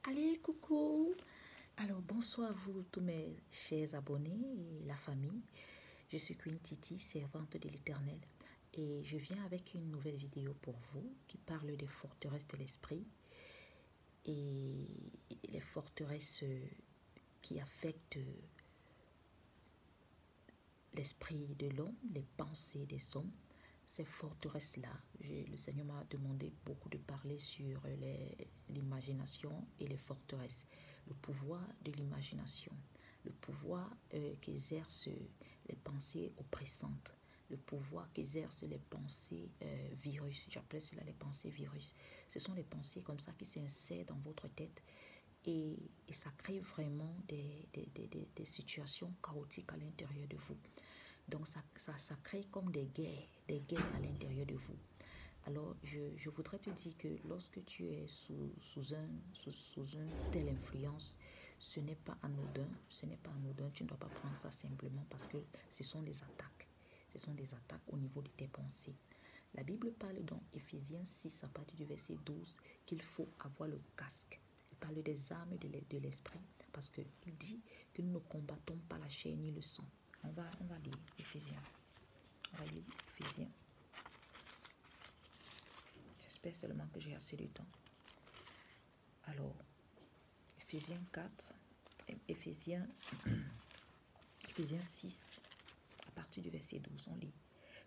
Allez, coucou! Alors, bonsoir à vous, tous mes chers abonnés et la famille. Je suis Queen Titi, servante de l'Éternel. Et je viens avec une nouvelle vidéo pour vous qui parle des forteresses de l'esprit et les forteresses qui affectent l'esprit de l'homme, les pensées des hommes. Ces forteresses-là, le Seigneur m'a demandé beaucoup de parler sur l'imagination et les forteresses. Le pouvoir de l'imagination, le pouvoir qu'exercent les pensées oppressantes, le pouvoir qu'exercent les pensées virus. J'appelle cela les pensées virus. Ce sont les pensées comme ça qui s'insèrent dans votre tête et ça crée vraiment des situations chaotiques à l'intérieur de vous. Donc ça crée comme des guerres à l'intérieur de vous. Alors je voudrais te dire que lorsque tu es sous une telle influence, ce n'est pas anodin, tu ne dois pas prendre ça simplement parce que ce sont des attaques. Ce sont des attaques au niveau de tes pensées. La Bible parle dans Éphésiens 6 à partir du verset 12 qu'il faut avoir le casque. Il parle des armes de l'esprit parce qu'il dit que nous ne combattons pas la chair ni le sang. On va lire Éphésiens. On va lire Éphésiens. J'espère seulement que j'ai assez de temps. Alors, Éphésiens 4, Éphésiens 6, à partir du verset 12, on lit.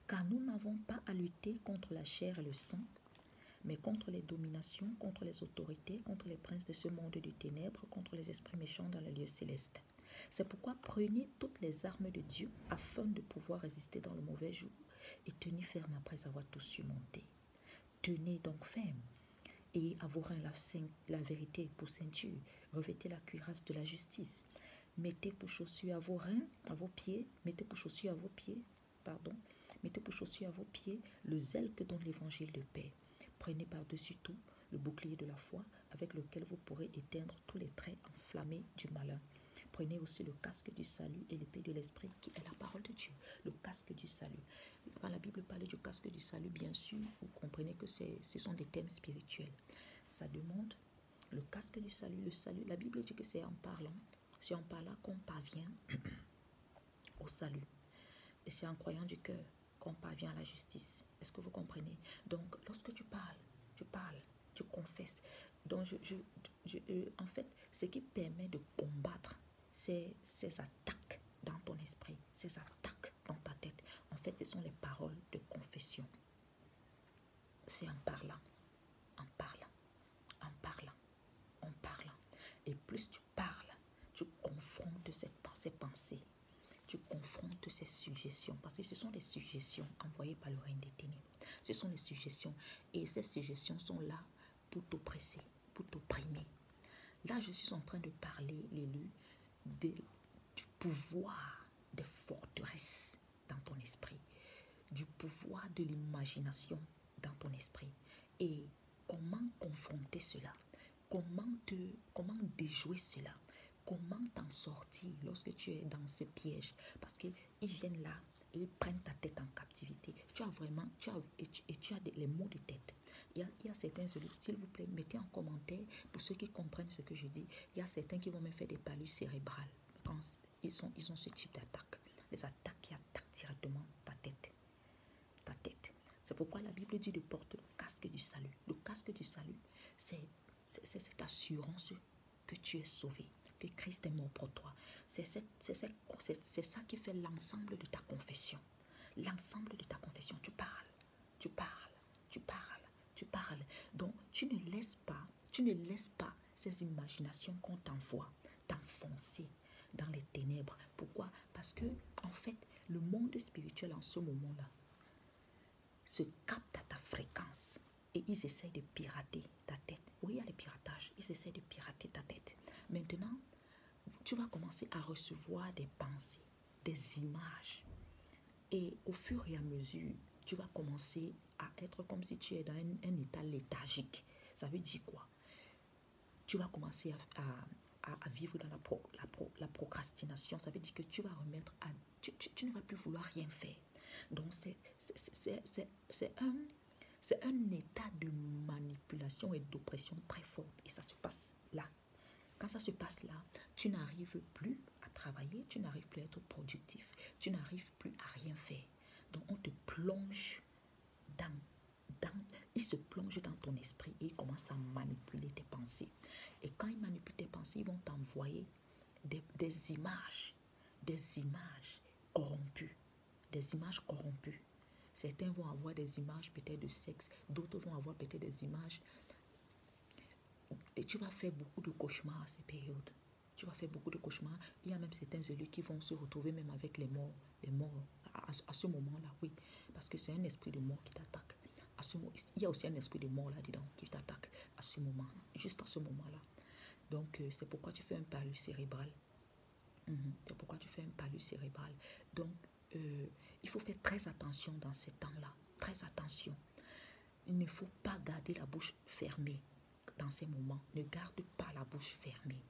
Car nous n'avons pas à lutter contre la chair et le sang, mais contre les dominations, contre les autorités, contre les princes de ce monde de ténèbres, contre les esprits méchants dans les lieux célestes. C'est pourquoi prenez toutes les armes de Dieu afin de pouvoir résister dans le mauvais jour et tenir ferme après avoir tout surmonté. Tenez donc ferme et à vos reins la vérité pour ceinture, revêtez la cuirasse de la justice. Mettez pour chaussures à vos reins, à vos pieds, mettez pour chaussures à vos pieds le zèle que donne l'évangile de paix. Prenez par-dessus tout le bouclier de la foi avec lequel vous pourrez éteindre tous les traits enflammés du malin. Prenez aussi le casque du salut et l'épée de l'esprit qui est la parole de Dieu. Le casque du salut. Quand la Bible parle du casque du salut, bien sûr, vous comprenez que ce sont des thèmes spirituels. Ça demande le casque du salut, le salut. La Bible dit que c'est en parlant qu'on parvient au salut. Et c'est en croyant du cœur qu'on parvient à la justice. Est-ce que vous comprenez? Donc, lorsque tu parles, tu confesses. Donc, en fait, ce qui permet de combattre ces attaques dans ton esprit, ces attaques dans ta tête, en fait, ce sont les paroles de confession. C'est en parlant. Et plus tu parles, tu confrontes ces pensées. Tu confrontes ces suggestions, parce que ce sont des suggestions envoyées par le règne des ténèbres. Ce sont des suggestions, et ces suggestions sont là pour t'oppresser, pour t'opprimer. Là, je suis en train de parler, l'élu, du pouvoir des forteresses dans ton esprit, du pouvoir de l'imagination dans ton esprit. Et comment confronter cela? Comment déjouer cela? Comment t'en sortir lorsque tu es dans ces pièges? Parce qu'ils viennent là et ils prennent ta tête en captivité. Tu as les maux de tête. Il y a certains, s'il vous plaît, mettez en commentaire pour ceux qui comprennent ce que je dis. Il y a certains qui vont me faire des palus cérébrales quand ils ont ce type d'attaque. Les attaques qui attaquent directement ta tête. C'est pourquoi la Bible dit de porter le casque du salut. Le casque du salut, c'est cette assurance que tu es sauvé, que Christ est mort pour toi. C'est ça qui fait l'ensemble de ta confession. L'ensemble de ta confession, tu parles. Donc, tu ne laisses pas ces imaginations qu'on t'envoie t'enfoncer dans les ténèbres. Pourquoi? Parce que, en fait, le monde spirituel en ce moment-là se capte à ta fréquence et ils essaient de pirater ta tête. Oui, il y a le piratage. Ils essaient de pirater ta tête. Maintenant, tu vas commencer à recevoir des pensées, des images. Et au fur et à mesure, tu vas commencer à être comme si tu es dans un état léthargique. Ça veut dire quoi? Tu vas commencer à vivre dans la procrastination. Ça veut dire que tu vas remettre à... Tu ne vas plus vouloir rien faire. Donc, c'est un état de manipulation et d'oppression très forte. Et ça se passe là, Quand ça se passe là, tu n'arrives plus à travailler, tu n'arrives plus à être productif, tu n'arrives plus à rien faire. Donc, on te plonge il se plonge dans ton esprit et il commence à manipuler tes pensées. Et quand il manipule tes pensées, ils vont t'envoyer des images corrompues, des images corrompues. Certains vont avoir des images peut-être de sexe, d'autres vont avoir peut-être des images. Et tu vas faire beaucoup de cauchemars à ces périodes. Tu vas faire beaucoup de cauchemars. Il y a même certains élus qui vont se retrouver même avec les morts à ce moment-là, oui. Parce que c'est un esprit de mort qui t'attaque. Il y a aussi un esprit de mort là-dedans qui t'attaque à ce moment, juste à ce moment-là. Donc, c'est pourquoi tu fais un palud cérébral. C'est pourquoi tu fais un palud cérébral. Donc, il faut faire très attention dans ces temps-là. Très attention. Il ne faut pas garder la bouche fermée dans ces moments. Ne garde pas la bouche fermée.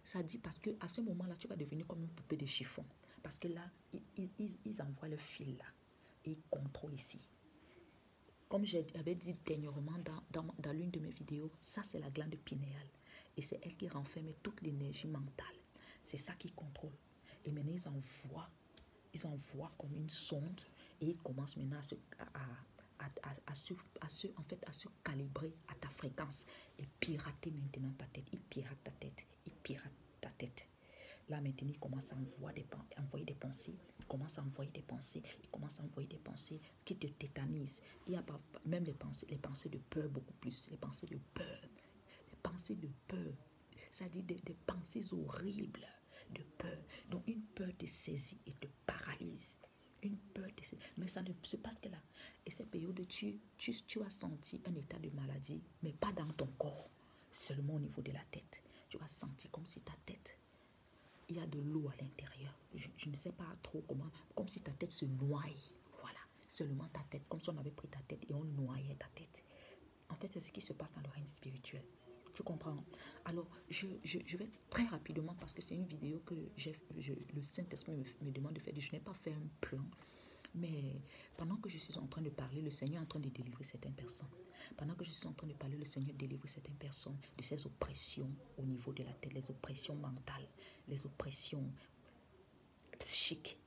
Ça dit parce qu'à ce moment-là, tu vas devenir comme une poupée de chiffon. Parce que là, ils envoient le fil là. Et ils contrôlent ici. Comme j'avais dit dernièrement dans l'une de mes vidéos, ça c'est la glande pinéale. Et c'est elle qui renferme toute l'énergie mentale. C'est ça qui contrôle. Et maintenant, ils envoient comme une sonde et ils commencent maintenant à se calibrer à ta fréquence et pirater maintenant ta tête. Ils piratent ta tête. Ils piratent ta tête. Là, maintenant, il commence à envoyer des pensées. Il commence à envoyer des pensées. Il commence à envoyer des pensées qui te tétanisent. Il y a même les pensées de peur beaucoup plus. Les pensées de peur. Les pensées de peur. Ça dit des pensées horribles de peur. Donc, une peur te saisit et te paralyse. Une peur te saisit. Mais ça ne se passe que là. Et cette période, tu as senti un état de maladie, mais pas dans ton corps. Seulement au niveau de la tête. Tu as senti comme si ta tête... Il y a de l'eau à l'intérieur. Je ne sais pas trop comment. Comme si ta tête se noie. Voilà. Seulement ta tête. Comme si on avait pris ta tête et on noyait ta tête. En fait, c'est ce qui se passe dans le règne spirituel. Tu comprends? Alors, je vais très rapidement parce que c'est une vidéo que le Saint-Esprit me demande de faire. Je n'ai pas fait un plan. Mais pendant que je suis en train de parler, le Seigneur est en train de délivrer certaines personnes. Pendant que je suis en train de parler, le Seigneur délivre certaines personnes de ces oppressions au niveau de la tête, les oppressions mentales, les oppressions psychiques,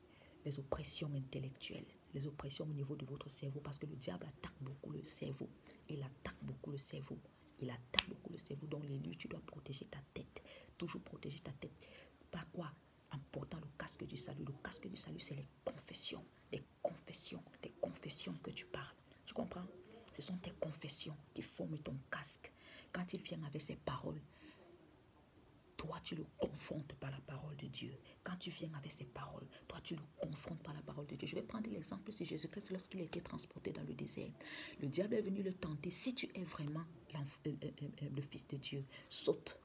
les oppressions intellectuelles, les oppressions au niveau de votre cerveau, parce que le diable attaque beaucoup le cerveau. Il attaque beaucoup le cerveau. Il attaque beaucoup le cerveau. Donc, les lieux, tu dois protéger ta tête. Toujours protéger ta tête. Par quoi? En portant le casque du salut. Le casque du salut, c'est les confessions que tu parles. Tu comprends? Ce sont tes confessions qui forment ton casque. Quand il vient avec ses paroles, toi, tu le confrontes par la parole de Dieu. Quand tu viens avec ses paroles, toi, tu le confrontes par la parole de Dieu. Je vais prendre l'exemple sur Jésus-Christ lorsqu'il a été transporté dans le désert. Le diable est venu le tenter. Si tu es vraiment le Fils de Dieu, saute.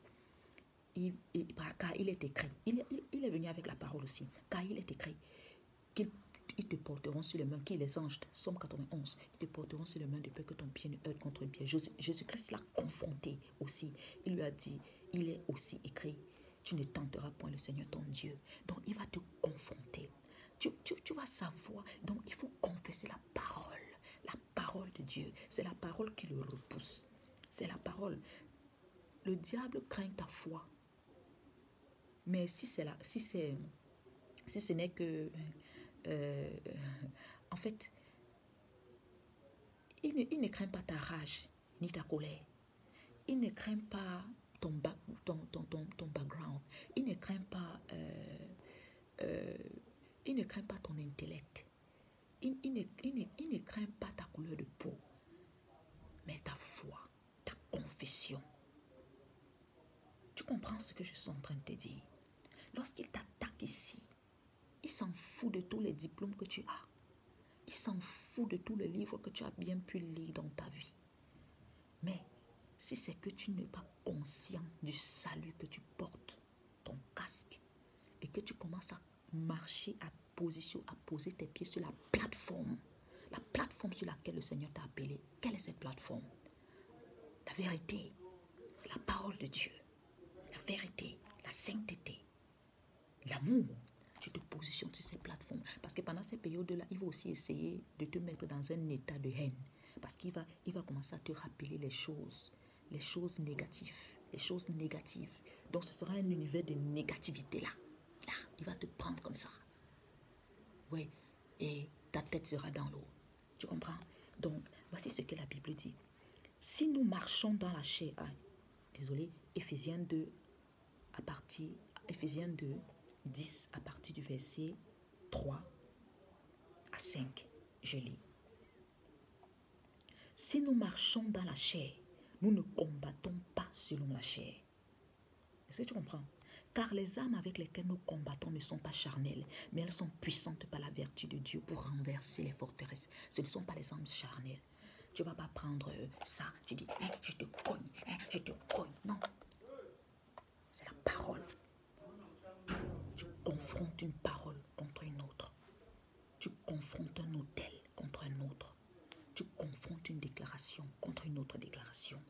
Car il est écrit. Il est venu avec la parole aussi. Car il est écrit qu'ils te porteront sur les mains, qui les anges, Somme 91, ils te porteront sur les mains de peur que ton pied ne heurte contre une pierre. Jésus-Christ l'a confronté aussi. Il lui a dit, il est aussi écrit, tu ne tenteras point le Seigneur ton Dieu. Donc il va te confronter. Tu vas savoir. Donc il faut confesser la parole de Dieu. C'est la parole qui le repousse. C'est la parole. Le diable craint ta foi. Mais si ce n'est que... en fait, il ne craint pas ta rage, ni ta colère. Il ne craint pas ton background. Il ne craint pas... il ne craint pas ton intellect. Il ne craint pas ta couleur de peau. Mais ta foi, ta confession. Tu comprends ce que je suis en train de te dire? Lorsqu'il t'attaque ici, il s'en fout de tous les diplômes que tu as. Il s'en fout de tous les livres que tu as bien pu lire dans ta vie. Mais si c'est que tu n'es pas conscient du salut que tu portes, ton casque, et que tu commences à marcher à poser tes pieds sur la plateforme sur laquelle le Seigneur t'a appelé. Quelle est cette plateforme? La vérité, c'est la parole de Dieu. La vérité, la sainteté, l'amour. Tu te positionnes sur ces plateformes. Parce que pendant ces périodes-là, il va aussi essayer de te mettre dans un état de haine. Parce qu'il va commencer à te rappeler les choses négatives. les choses négatives. Donc ce sera un univers de négativité là. Là, il va te prendre comme ça. Oui, et ta tête sera dans l'eau. Tu comprends? Donc, voici ce que la Bible dit. Si nous marchons dans la chair, désolé, Éphésiens 2, Éphésiens 2, 10, à partir du verset 3 à 5, je lis. Si nous marchons dans la chair, nous ne combattons pas selon la chair. Est-ce que tu comprends? Car les armes avec lesquelles nous combattons ne sont pas charnelles, mais elles sont puissantes par la vertu de Dieu pour renverser les forteresses. Ce ne sont pas les armes charnelles. Tu ne vas pas prendre ça, tu dis, je te cogne, je te cogne. Non, c'est la parole. Tu confrontes une parole contre une autre. Tu confrontes un autel contre un autre. Tu confrontes une déclaration contre une autre déclaration.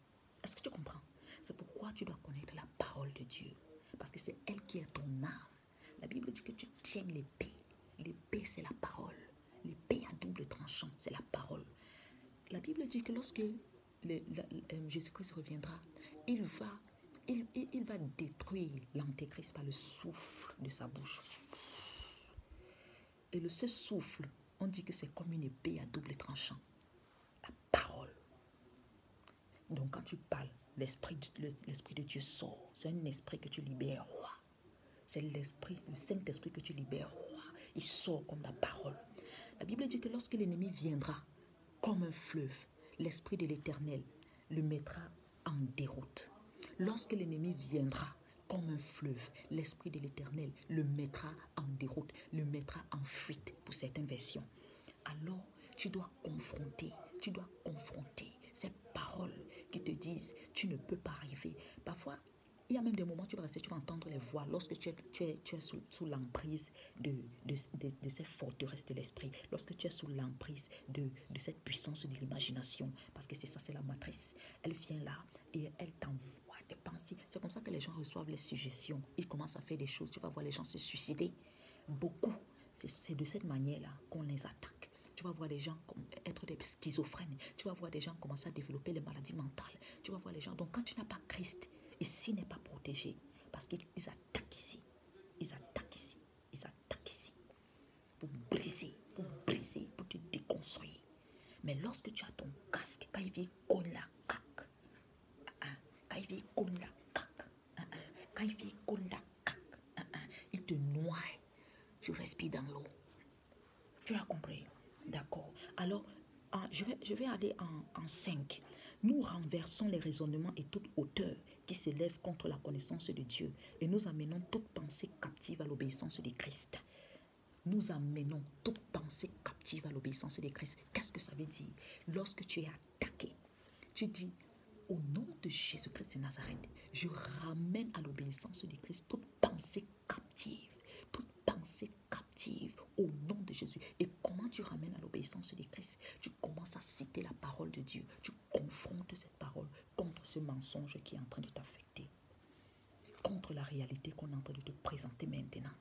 Est-ce que tu comprends? C'est pourquoi tu dois connaître la parole de Dieu. Parce que c'est elle qui est ton âme. La Bible dit que tu tiens l'épée. L'épée, c'est la parole. L'épée à double tranchant, c'est la parole. La Bible dit que lorsque Jésus-Christ reviendra, il va détruire l'antéchrist par le souffle de sa bouche. Et ce souffle, on dit que c'est comme une épée à double tranchant. La parole. Donc quand tu parles, l'esprit de Dieu sort. C'est un esprit que tu libères. C'est l'esprit, le Saint-Esprit que tu libères. Il sort comme la parole. La Bible dit que lorsque l'ennemi viendra comme un fleuve, l'Esprit de l'Éternel le mettra en déroute. Lorsque l'ennemi viendra comme un fleuve, l'Esprit de l'Éternel le mettra en déroute, le mettra en fuite pour certaines versions. Alors, tu dois confronter ces paroles qui te disent tu ne peux pas arriver. Parfois, il y a même des moments où tu vas entendre les voix lorsque tu es sous l'emprise de ces forteresses de l'esprit, lorsque tu es sous l'emprise de cette puissance de l'imagination, parce que c'est ça, c'est la matrice. Elle vient là et elle t'envoie des pensées. C'est comme ça que les gens reçoivent les suggestions. Ils commencent à faire des choses. Tu vas voir les gens se suicider. Beaucoup. C'est de cette manière-là qu'on les attaque. Tu vas voir les gens être des schizophrènes. Tu vas voir des gens commencer à développer les maladies mentales. Tu vas voir les gens. Donc quand tu n'as pas Christ, ici n'est pas protégé. Parce qu'ils attaquent ici. Ils attaquent ici. Ils attaquent ici. Pour briser, pour te déconstruire. Mais lorsque tu as ton casque, quand il vient cogne la caque. Quand il vient cogne la caque. Quand il vient cogne la caque. Il te noie. Tu respires dans l'eau. Tu as compris? D'accord. Alors, je vais aller en 5. Nous renversons les raisonnements et toute hauteur qui s'élève contre la connaissance de Dieu et nous amenons toute pensée captive à l'obéissance de Christ. Nous amenons toute pensée captive à l'obéissance de Christ. Qu'est-ce que ça veut dire? Lorsque tu es attaqué, tu dis, au nom de Jésus-Christ de Nazareth, je ramène à l'obéissance de Christ toute pensée captive. Toute pensée captive au nom de Jésus. Et comment tu ramènes à l'obéissance de Christ? Tu commences à citer la parole de Dieu. Tu confrontes cette parole contre ce mensonge qui est en train de t'affecter. Contre la réalité qu'on est en train de te présenter maintenant.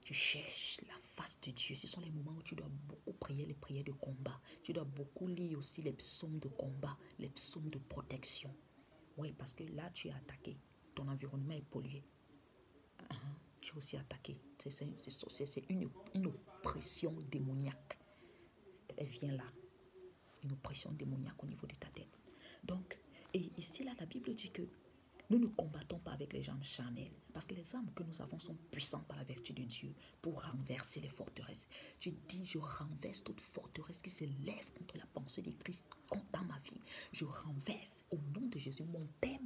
Tu cherches la face de Dieu. Ce sont les moments où tu dois beaucoup prier les prières de combat. Tu dois beaucoup lire aussi les psaumes de combat, les psaumes de protection. Oui, parce que là, tu es attaqué. Ton environnement est pollué. Tu es aussi attaqué. C'est une oppression démoniaque. Elle vient là. Une oppression démoniaque au niveau de ta tête. Donc, et ici, là, la Bible dit que nous ne combattons pas avec les armes charnelles, parce que les armes que nous avons sont puissantes par la vertu de Dieu pour renverser les forteresses. Je dis, je renverse toute forteresse qui se lève contre la pensée de Christ dans ma vie. Je renverse au nom de Jésus, mon Père,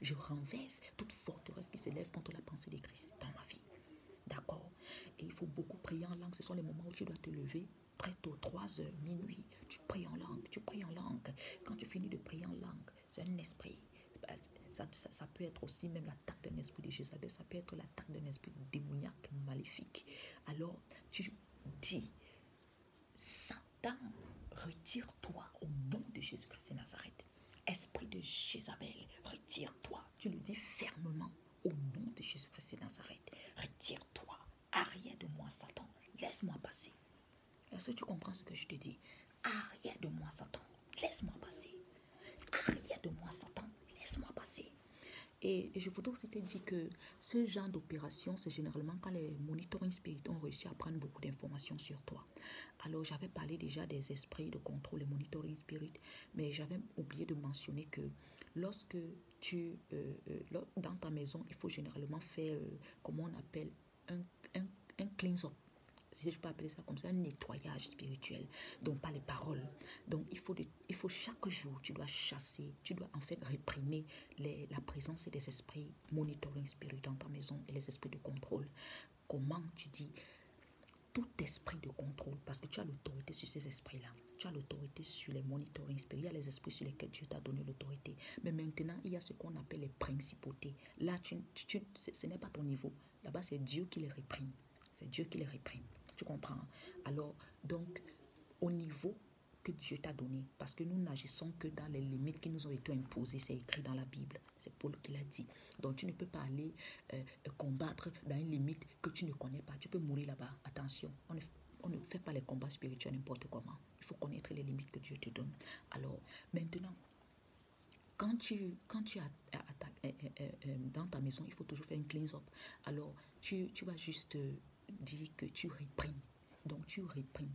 je renverse toute forteresse qui se lève contre la pensée de Christ dans ma vie. D'accord? Et il faut beaucoup prier en langue. Ce sont les moments où tu dois te lever très tôt, 3 heures, minuit. Tu pries en langue, Quand tu finis de prier en langue, c'est un esprit. Ça peut être aussi même l'attaque d'un esprit de Jézabel, ça peut être l'attaque d'un esprit démoniaque, maléfique. Alors, tu dis, Satan, retire-toi au nom de Jésus-Christ de Nazareth. Esprit de Jézabel, retire-toi. Tu le dis fermement au nom de Jésus-Christ de Nazareth. Retire-toi. Arrière de moi, Satan. Laisse-moi passer. Est-ce que tu comprends ce que je te dis? Arrière de moi, Satan. Laisse-moi passer. Arrière de moi, Satan. Laisse-moi passer. Et je voudrais aussi te dire que ce genre d'opération, c'est généralement quand les monitoring spirit ont réussi à prendre beaucoup d'informations sur toi. Alors, j'avais parlé déjà des esprits de contrôle, les monitoring spirit, mais j'avais oublié de mentionner que lorsque dans ta maison, il faut généralement faire, comment on appelle, un, un, un cleanse-up, si je peux appeler ça comme ça, un nettoyage spirituel, donc pas les paroles. Donc il faut chaque jour, tu dois chasser, tu dois en fait réprimer la présence des esprits monitoring spirit dans ta maison et les esprits de contrôle. Comment tu dis tout esprit de contrôle, parce que tu as l'autorité sur ces esprits-là. Tu as l'autorité sur les monitoring spirits. Il y a les esprits sur lesquels Dieu t'a donné l'autorité. Mais maintenant, il y a ce qu'on appelle les principautés. Là, ce n'est pas ton niveau. Là-bas, c'est Dieu qui les réprime. C'est Dieu qui les réprime. Tu comprends? Alors, donc, au niveau que Dieu t'a donné, parce que nous n'agissons que dans les limites qui nous ont été imposées, c'est écrit dans la Bible, c'est Paul qui l'a dit. Donc tu ne peux pas aller combattre dans une limite que tu ne connais pas, tu peux mourir là-bas. Attention, on ne fait pas les combats spirituels n'importe comment, il faut connaître les limites que Dieu te donne. Alors maintenant, quand tu dans ta maison, il faut toujours faire une cleanse-up. Alors tu vas juste dire que tu réprimes. Donc tu réprimes,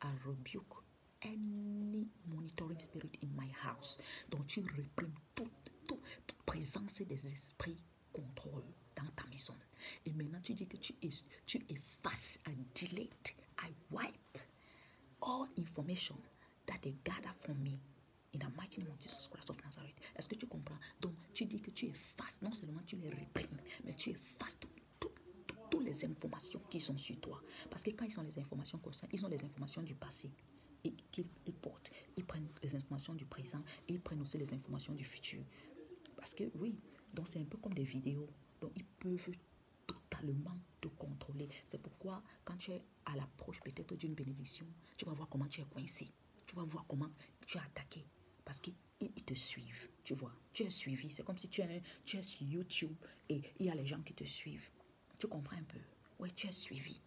I rebuke any monitoring spirit in my house. Donc tu réprimes toute présence des esprits contrôle dans ta maison. Et maintenant tu dis que tu effaces, I delete, I wipe all information that they gather from me. In the mighty name of Jesus Christ of Nazareth. Est-ce que tu comprends? Donc tu dis que tu effaces, non seulement tu les réprimes, mais tu effaces toutes les informations qui sont sur toi. Parce que quand ils ont les informations comme ça, ils ont les informations du passé et qu'ils portent. Ils prennent les informations du présent et ils prennent aussi les informations du futur. Parce que oui, donc c'est un peu comme des vidéos. Donc ils peuvent totalement te contrôler. C'est pourquoi quand tu es à l'approche peut-être d'une bénédiction, tu vas voir comment tu es coincé. Tu vas voir comment tu es attaqué. Parce qu'ils te suivent, tu vois. Tu es suivi. C'est comme si tu es sur YouTube et il y a les gens qui te suivent. Tu comprends un peu? Oui, tu es suivi.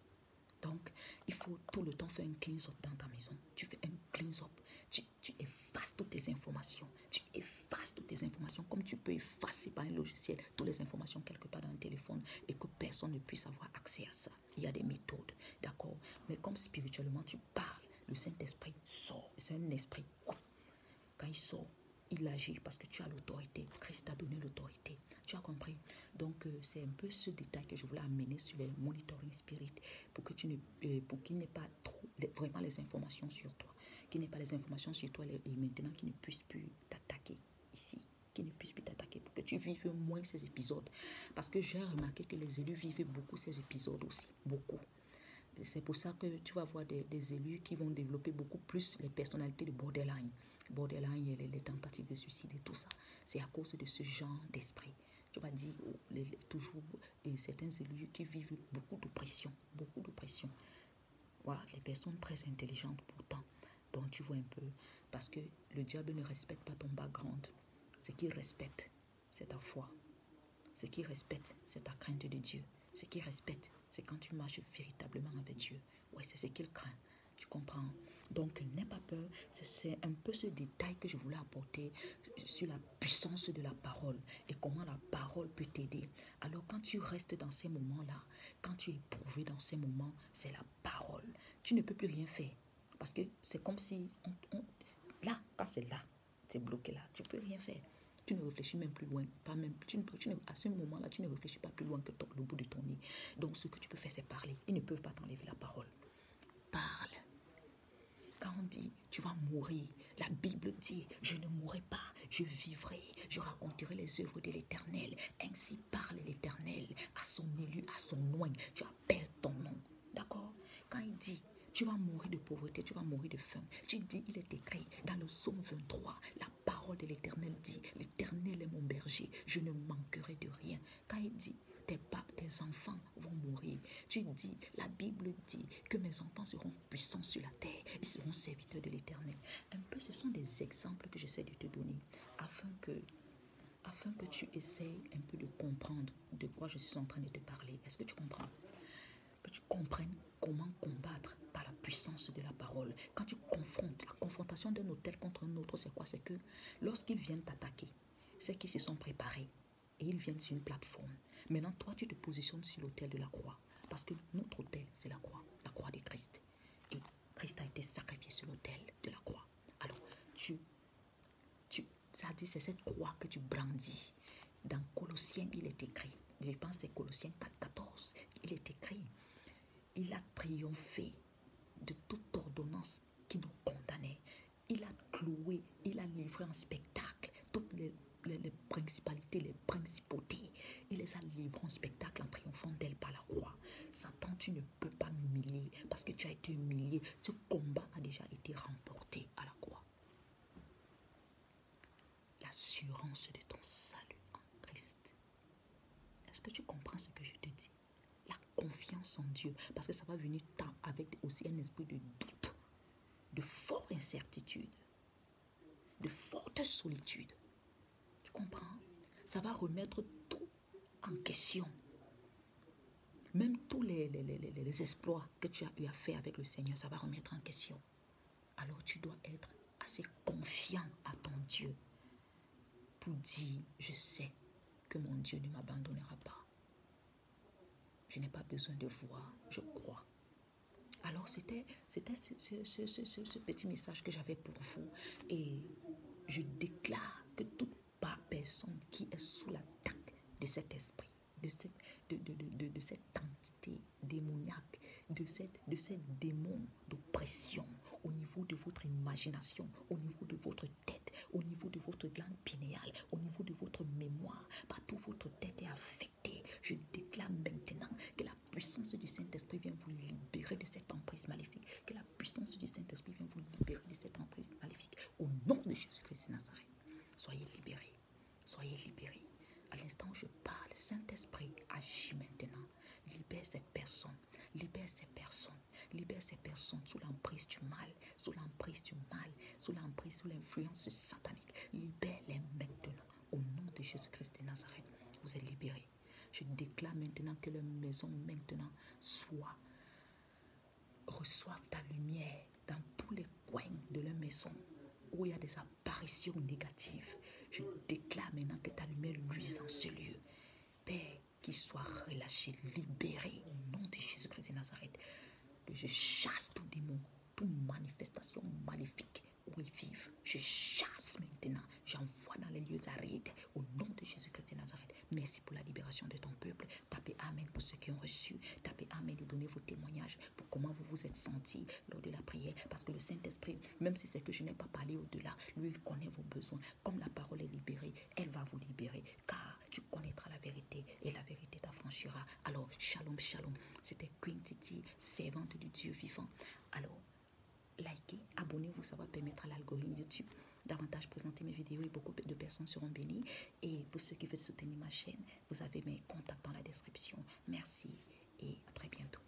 Donc, il faut tout le temps faire un cleanse-up dans ta maison. Tu fais un cleanse-up. Tu effaces toutes tes informations. Tu effaces toutes tes informations comme tu peux effacer par un logiciel toutes les informations quelque part dans un téléphone et que personne ne puisse avoir accès à ça. Il y a des méthodes, d'accord? Mais comme spirituellement tu parles, le Saint-Esprit sort. C'est un esprit. Quand il sort, il agit parce que tu as l'autorité. Christ t'a donné l'autorité. Tu as compris? Donc, c'est un peu ce détail que je voulais amener sur les monitoring spirit pour que pour qu'il n'y ait pas trop vraiment les informations sur toi. Qu'il n'y ait pas les informations sur toi et maintenant qu'il ne puisse plus t'attaquer ici. Qu'il ne puisse plus t'attaquer pour que tu vives moins ces épisodes. Parce que j'ai remarqué que les élus vivent beaucoup ces épisodes aussi. Beaucoup. C'est pour ça que tu vas voir des élus qui vont développer beaucoup plus les personnalités de borderline. Borderline et les tentatives de suicide et tout ça. C'est à cause de ce genre d'esprit. Tu vas dire toujours certains élus qui vivent beaucoup d'oppression. Beaucoup d'oppression. Voilà, les personnes très intelligentes pourtant. Donc tu vois un peu. Parce que le diable ne respecte pas ton background. Ce qu'il respecte, c'est ta foi. Ce qu'il respecte, c'est ta crainte de Dieu. Ce qu'il respecte, c'est quand tu marches véritablement avec Dieu. Ouais, c'est ce qu'il craint. Tu comprends? Donc, n'aie pas peur. C'est un peu ce détail que je voulais apporter sur la puissance de la parole et comment la parole peut t'aider. Alors, quand tu restes dans ces moments-là, quand tu es éprouvé dans ces moments, c'est la parole. Tu ne peux plus rien faire. Parce que c'est comme si, là, quand c'est là, c'est bloqué là, tu ne peux rien faire. Tu ne réfléchis même plus loin. Pas même, à ce moment-là, tu ne réfléchis pas plus loin que le bout de ton nez. Donc, ce que tu peux faire, c'est parler. Ils ne peuvent pas t'enlever la parole. Parle. Quand on dit, tu vas mourir, la Bible dit, je ne mourrai pas, je vivrai, je raconterai les œuvres de l'Éternel. Ainsi parle l'Éternel à son élu, à son oint. Tu appelles ton nom. D'accord? Quand il dit, tu vas mourir de pauvreté, tu vas mourir de faim. Tu dis, il est écrit dans le psaume 23, la parole de l'Éternel dit, l'Éternel est mon berger, je ne manquerai de rien. Quand il dit, tes enfants vont mourir. Tu dis, la Bible dit que mes enfants seront puissants sur la terre. Ils seront serviteurs de l'Éternel. Un peu, ce sont des exemples que j'essaie de te donner afin que tu essayes un peu de comprendre de quoi je suis en train de te parler. Est-ce que tu comprends? Que tu comprennes comment combattre par la puissance de la parole. Quand tu confrontes, la confrontation d'un autel contre un autre, c'est quoi? C'est que lorsqu'ils viennent t'attaquer, c'est qu'ils se sont préparés et ils viennent sur une plateforme. Maintenant, toi, tu te positionnes sur l'autel de la croix. Parce que notre autel, c'est la croix de Christ. Et Christ a été sacrifié sur l'autel de la croix. Alors, ça dit, c'est cette croix que tu brandis. Dans Colossiens, il est écrit, je pense que c'est Colossiens 4,14, il est écrit, il a triomphé de toute ordonnance qui nous condamnait. Il a cloué, il a livré en spectacle toutes les principalités, les principautés. Il les a livrées en spectacle en triomphant d'elles par la croix. Satan, tu ne peux pas m'humilier parce que tu as été humilié. Ce combat a déjà été remporté à la croix. L'assurance de ton salut en Christ. Est-ce que tu comprends ce que je te dis? La confiance en Dieu, parce que ça va venir avec aussi un esprit de doute, de forte incertitude, de forte solitude. Tu comprends? Ça va remettre tout en question. Même tous les exploits que tu as eu à faire avec le Seigneur, ça va remettre en question. Alors tu dois être assez confiant à ton Dieu pour dire, je sais que mon Dieu ne m'abandonnera pas. Je n'ai pas besoin de voir, je crois. Alors c'était ce petit message que j'avais pour vous. Et je déclare que toute personne qui est sous l'attaque de cet esprit, de cette entité démoniaque, de ces démons d'oppression au niveau de votre imagination, au niveau de votre tête, au niveau de votre glande pinéale, au niveau de votre mémoire, partout votre tête est affectée. Je déclare maintenant que la puissance du Saint-Esprit vient vous libérer de cette emprise maléfique, que la puissance du Saint-Esprit vient vous libérer de cette emprise maléfique. Au nom de Jésus-Christ de Nazareth, soyez libérés, soyez libérés. À l'instant où je parle, Saint-Esprit, agis maintenant. Libère cette personne, libère ces personnes, libère ces personnes sous l'emprise du mal, sous l'emprise du mal, sous l'emprise, sous l'influence satanique. Libère-les maintenant. Au nom de Jésus-Christ de Nazareth, vous êtes libérés. Je déclare maintenant que leur maison maintenant reçoivent ta lumière dans tous les coins de leur maison où il y a des apparitions négatives. Je déclare maintenant que ta lumière luise en ce lieu. Père, qu'il soit relâché, libéré au nom de Jésus-Christ de Nazareth. Que je chasse tout démon, toute manifestation maléfique où ils vivent. Je chasse maintenant, j'envoie dans les lieux arides au nom de Jésus-Christ de Nazareth. Merci pour la libération de ton peuple. Tapez Amen pour ceux qui ont reçu. Tapez Amen et donnez vos témoignages pour comment vous vous êtes sentis lors de la prière. Parce que le Saint-Esprit, même si c'est que je n'ai pas parlé au-delà, lui, il connaît vos besoins. Comme la parole est libérée, elle va vous libérer. Car tu connaîtras la vérité et la vérité t'affranchira. Alors, shalom, shalom. C'était Queen Titi, servante du Dieu vivant. Alors, likez, abonnez-vous, ça va permettre à l'algorithme YouTube davantage présenter mes vidéos et beaucoup de personnes seront bénies. Et pour ceux qui veulent soutenir ma chaîne, vous avez mes contacts dans la description. Merci et à très bientôt.